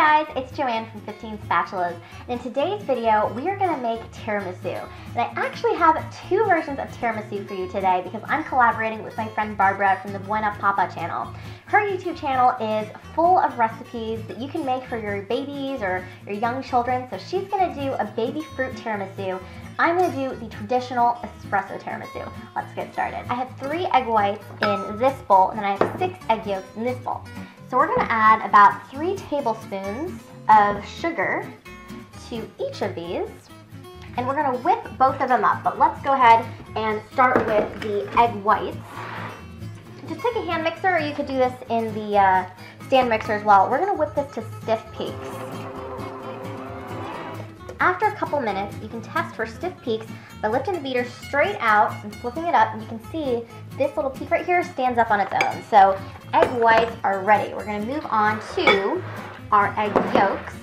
Hi guys, it's Joanne from 15 Spatulas, and in today's video we are going to make tiramisu. And I actually have two versions of tiramisu for you today because I'm collaborating with my friend Barbara from the Buona Pappa channel. Her YouTube channel is full of recipes that you can make for your babies or your young children, so she's going to do a baby fruit tiramisu. I'm going to do the traditional espresso tiramisu. Let's get started. I have 3 egg whites in this bowl, and then I have 6 egg yolks in this bowl. So we're going to add about 3 tablespoons of sugar to each of these, and we're going to whip both of them up. But let's go ahead and start with the egg whites. Just take a hand mixer, or you could do this in the stand mixer as well. We're going to whip this to stiff peaks. After a couple minutes, you can test for stiff peaks by lifting the beater straight out and flipping it up, and you can see this little peak right here stands up on its own. So egg whites are ready. We're going to move on to our egg yolks.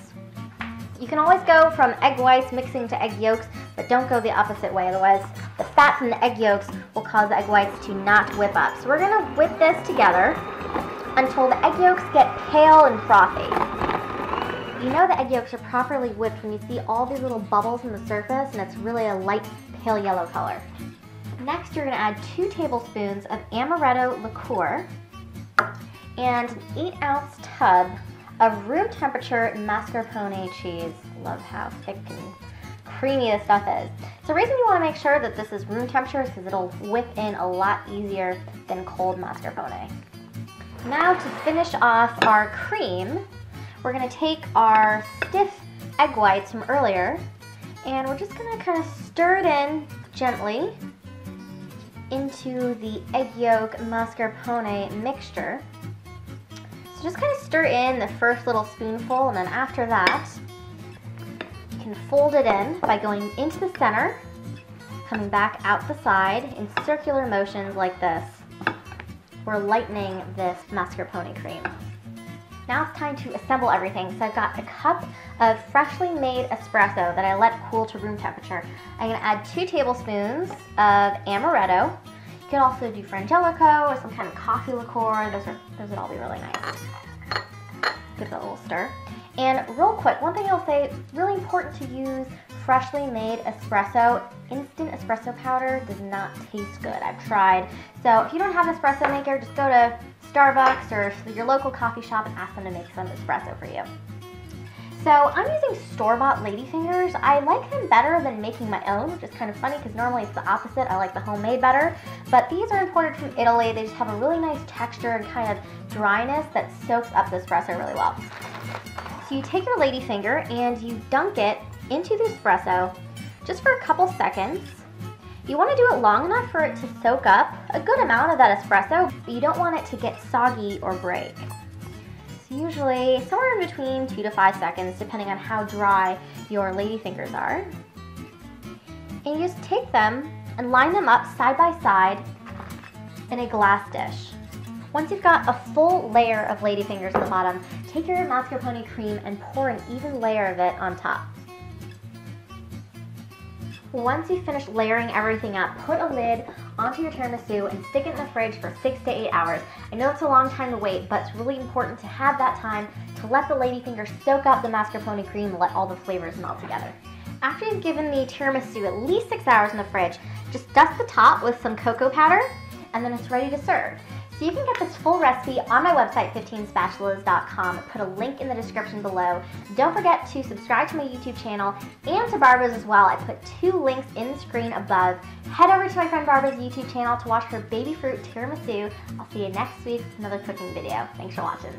You can always go from egg whites mixing to egg yolks, but don't go the opposite way, otherwise the fat from the egg yolks will cause the egg whites to not whip up. So we're going to whip this together until the egg yolks get pale and frothy. You know the egg yolks are properly whipped when you see all these little bubbles in the surface and it's really a light pale yellow color. Next, you're going to add 2 tablespoons of amaretto liqueur and an 8-ounce tub of room temperature mascarpone cheese. Love how thick and creamy this stuff is. So the reason you want to make sure that this is room temperature is because it'll whip in a lot easier than cold mascarpone. Now to finish off our cream, we're going to take our stiff egg whites from earlier, and we're just going to kind of stir it in gently into the egg yolk mascarpone mixture. So just kind of stir in the first little spoonful, and then after that, you can fold it in by going into the center, coming back out the side in circular motions like this. We're lightening this mascarpone cream. Now it's time to assemble everything. So I've got a cup of freshly made espresso that I let cool to room temperature. I'm going to add 2 tablespoons of amaretto. You can also do frangelico or some kind of coffee liqueur. Those would all be really nice. Give it a little stir. And real quick, one thing I'll say, it's really important to use freshly made espresso. Instant espresso powder does not taste good. I've tried. So if you don't have an espresso maker, just go to Starbucks or your local coffee shop and ask them to make some espresso for you. So I'm using store-bought ladyfingers. I like them better than making my own, which is kind of funny because normally it's the opposite. I like the homemade better. But these are imported from Italy. They just have a really nice texture and kind of dryness that soaks up the espresso really well. So you take your ladyfinger and you dunk it into the espresso just for a couple seconds. You want to do it long enough for it to soak up a good amount of that espresso, but you don't want it to get soggy or break. So usually somewhere in between 2 to 5 seconds, depending on how dry your ladyfingers are. And you just take them and line them up side by side in a glass dish. Once you've got a full layer of ladyfingers at the bottom, take your mascarpone cream and pour an even layer of it on top. Once you've finished layering everything up, put a lid onto your tiramisu and stick it in the fridge for 6 to 8 hours. I know it's a long time to wait, but it's really important to have that time to let the ladyfinger soak up the mascarpone cream and let all the flavors melt together. After you've given the tiramisu at least 6 hours in the fridge, just dust the top with some cocoa powder, and then it's ready to serve. So you can get this full recipe on my website, 15spatulas.com. I put a link in the description below. Don't forget to subscribe to my YouTube channel and to Barbara's as well. I put 2 links in the screen above. Head over to my friend Barbara's YouTube channel to watch her baby fruit tiramisu. I'll see you next week with another cooking video. Thanks for watching.